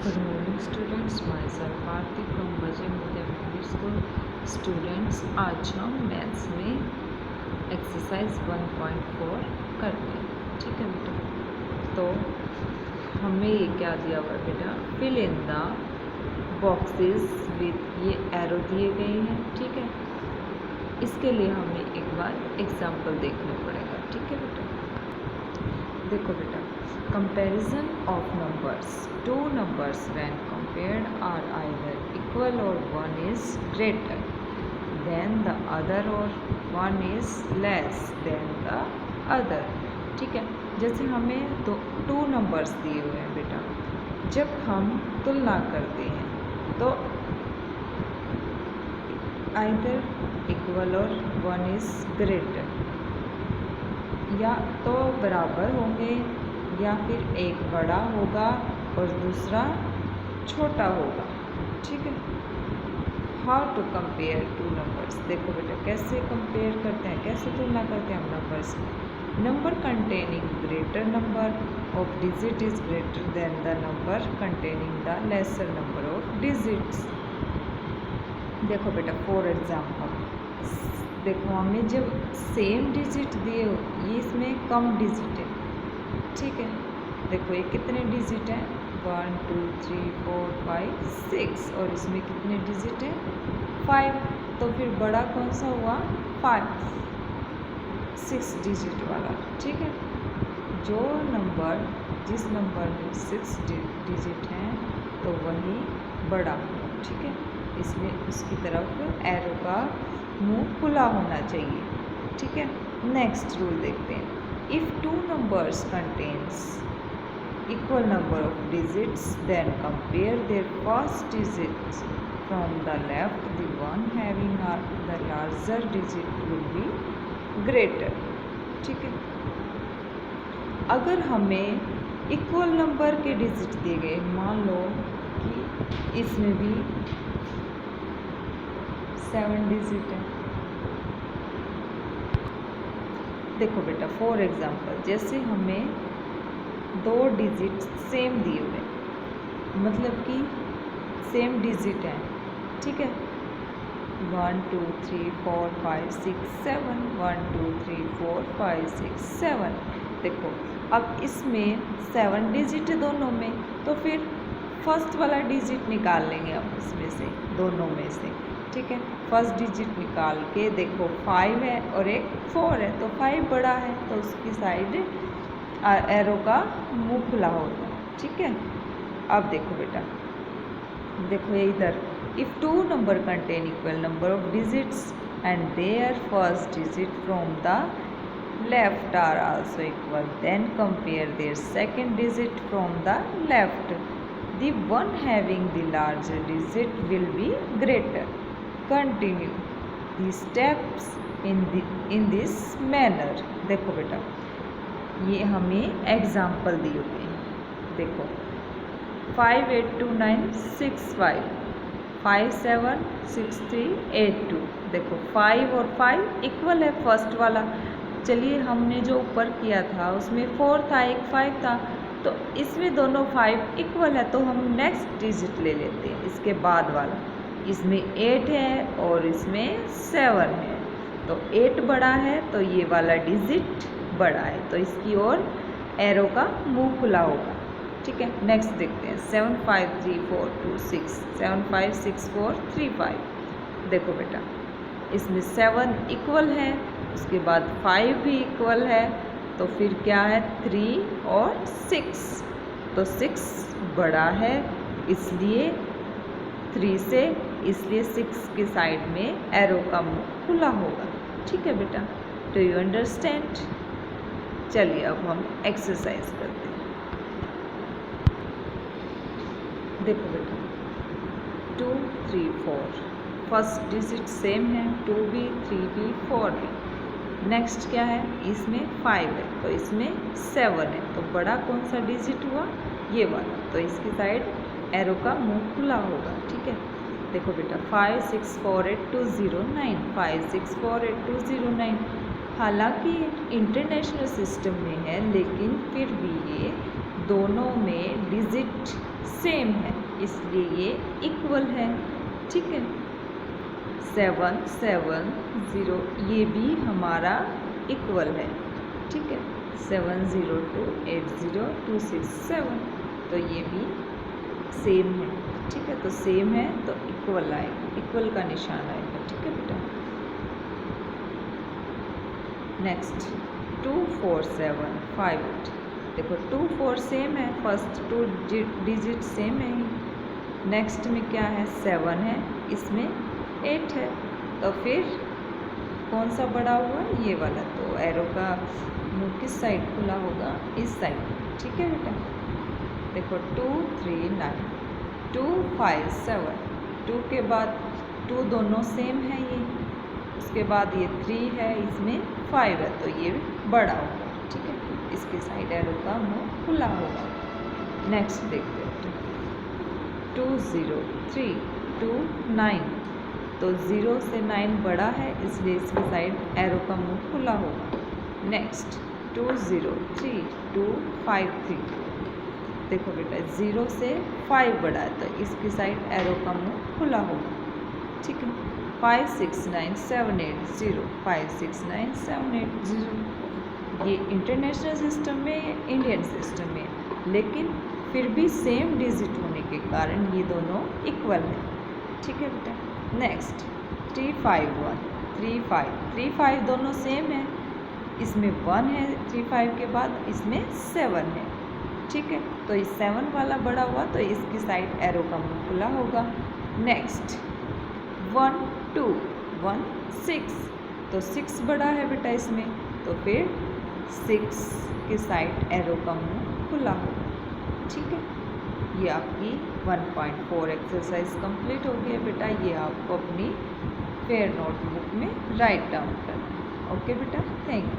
Good morning students, myself Aarti from Bajaj Media Public School. Students, आज हम maths में exercise 1.4 करते हैं। ठीक है बेटा, तो हमें ये क्या दिया हुआ है बेटा, fill in the boxes with, ये एरो दिए गए हैं। ठीक है, इसके लिए हमें एक बार एग्जाम्पल देखना पड़ेगा। ठीक है बेटा, देखो बेटा, comparison of numbers, two numbers when compared are either equal or one is greater than the other or one is less than the other. ठीक है, जैसे हमें टू नंबर्स दिए हुए हैं बेटा, जब हम तुलना करते हैं तो either equal or one is greater, या तो बराबर होंगे या फिर एक बड़ा होगा और दूसरा छोटा होगा। ठीक है, how to compare two numbers, देखो बेटा कैसे कंपेयर करते हैं, कैसे तुलना करते हैं हम नंबर्स की। Number containing greater number of digit is greater than the number containing the lesser number of digits. देखो बेटा, फॉर एग्जाम्पल, देखो हमें जब सेम डिजिट दिए, ये इसमें कम डिजिट है। ठीक है, देखो ये कितने डिजिट हैं, 1 2 3 4 5 6, और इसमें कितने डिजिट हैं, 5। तो फिर बड़ा कौन सा हुआ, 5, 6 डिजिट वाला। ठीक है, जो नंबर, जिस नंबर में 6 डिजिट हैं तो वही बड़ा। ठीक है, इसलिए उसकी तरफ एरो का मुंह खुला होना चाहिए। ठीक है, नेक्स्ट रूल देखते हैं। If two numbers contains equal number of digits then compare their first digits from the left, the one having the larger digit will be greater. ठीक है, अगर हमें इक्वल नंबर के डिजिट दिए गए, मान लो कि इसमें भी 7 डिजिट है। देखो बेटा, फॉर एग्जांपल, जैसे हमें 2 डिजिट सेम दिए हुए, मतलब कि सेम डिजिट है। ठीक है, 1 2 3 4 5 6 7, 1 2 3 4 5 6 7। देखो अब इसमें 7 डिजिट है दोनों में, तो फिर फर्स्ट वाला डिजिट निकाल लेंगे हम इसमें से, दोनों में से। ठीक है, फर्स्ट डिजिट निकाल के देखो 5 है और एक 4 है, तो 5 बड़ा है तो उसकी साइड एरो का मुंह खुला होगा। ठीक है, अब देखो बेटा, देखो ये इधर, if two number contain equal number of digits and their first digit from the left are also equal, then compare their second digit from the left, the one having the larger digit will be greater. Continue the steps in this manner। देखो बेटा, ये हमें example दिए हुए हैं। देखो 5 8 2 9 6 5, 5 7 6 3 8 2। देखो 5 और 5 इक्वल है, फर्स्ट वाला। चलिए, हमने जो ऊपर किया था उसमें 4 था, एक 5 था, तो इसमें दोनों 5 इक्वल है, तो हम नेक्स्ट डिजिट ले लेते हैं, इसके बाद वाला। इसमें 8 है और इसमें 7 है, तो 8 बड़ा है तो ये वाला डिजिट बड़ा है, तो इसकी ओर एरो का मुंह खुला होगा। ठीक है, नेक्स्ट देखते हैं। 7 5 3 4 2 6, 7 5 6 4 3 5। देखो बेटा, इसमें 7 इक्वल है, उसके बाद 5 भी इक्वल है, तो फिर क्या है, 3 और 6, तो 6 बड़ा है, इसलिए 3 से, इसलिए 6 की साइड में एरो का मुंह खुला होगा। ठीक है बेटा, डू यू अंडरस्टैंड? चलिए अब हम एक्सरसाइज करते हैं। देखो बेटा, 2 3 4, फर्स्ट डिजिट सेम है, 2 भी 3 भी 4 भी। नेक्स्ट क्या है, इसमें 5 है तो इसमें 7 है, तो बड़ा कौन सा डिजिट हुआ, ये वाला, तो इसकी साइड एरो का मुंह खुला होगा। ठीक है, देखो बेटा, 5 6 4 8 2 0 9, 5 6 4 8 2 0 9। हालांकि इंटरनेशनल सिस्टम में है, लेकिन फिर भी ये दोनों में डिजिट सेम है, इसलिए ये इक्वल है। ठीक है, 7 7 0 ये भी हमारा इक्वल है। ठीक है, 7028026 तो ये भी सेम है। ठीक है, तो सेम है तो इक्वल आएगा, इक्वल का निशान आएगा। ठीक है बेटा, नेक्स्ट 24758 देखो 2 4 सेम है, फर्स्ट 2 डिजिट सेम है ही। नेक्स्ट में क्या है, 7 है, इसमें 8 है, तो फिर कौन सा बड़ा हुआ, ये वाला। तो एरो का मुँह किस साइड खुला होगा, इस साइड। ठीक है बेटा, देखो 239 257 2 के बाद 2 दोनों सेम है ये, उसके बाद ये 3 है, इसमें 5 है, तो ये बड़ा होगा। ठीक है, इसके साइड एरो का मुँह खुला होगा। नेक्स्ट देखते हैं 20329 तो 0 से 9 बड़ा है, इसलिए इसके साइड एरो का मुँह खुला होगा। नेक्स्ट 2035253 देखो बेटा 0 से 5 बड़ा है, तो इसकी साइड एरो का मुँह खुला होगा। ठीक है, 569780 569780 ये इंटरनेशनल सिस्टम में, इंडियन सिस्टम में, लेकिन फिर भी सेम डिजिट होने के कारण ये दोनों इक्वल हैं। ठीक है बेटा, नेक्स्ट 35135 दोनों सेम है, इसमें 1 है 35 के बाद, इसमें 7 है। ठीक है, तो इस 7 वाला बड़ा हुआ, तो इसकी साइड एरो का मुँह खुला होगा। नेक्स्ट 1216 तो 6 बड़ा है बेटा इसमें, तो फिर 6 की साइड एरो का मुँह खुला होगा। ठीक है, ये आपकी 1.4 एक्सरसाइज कंप्लीट हो गई है बेटा। ये आपको अपनी फेयर नोटबुक में राइट डाउन करना है। ओके बेटा, थैंक यू।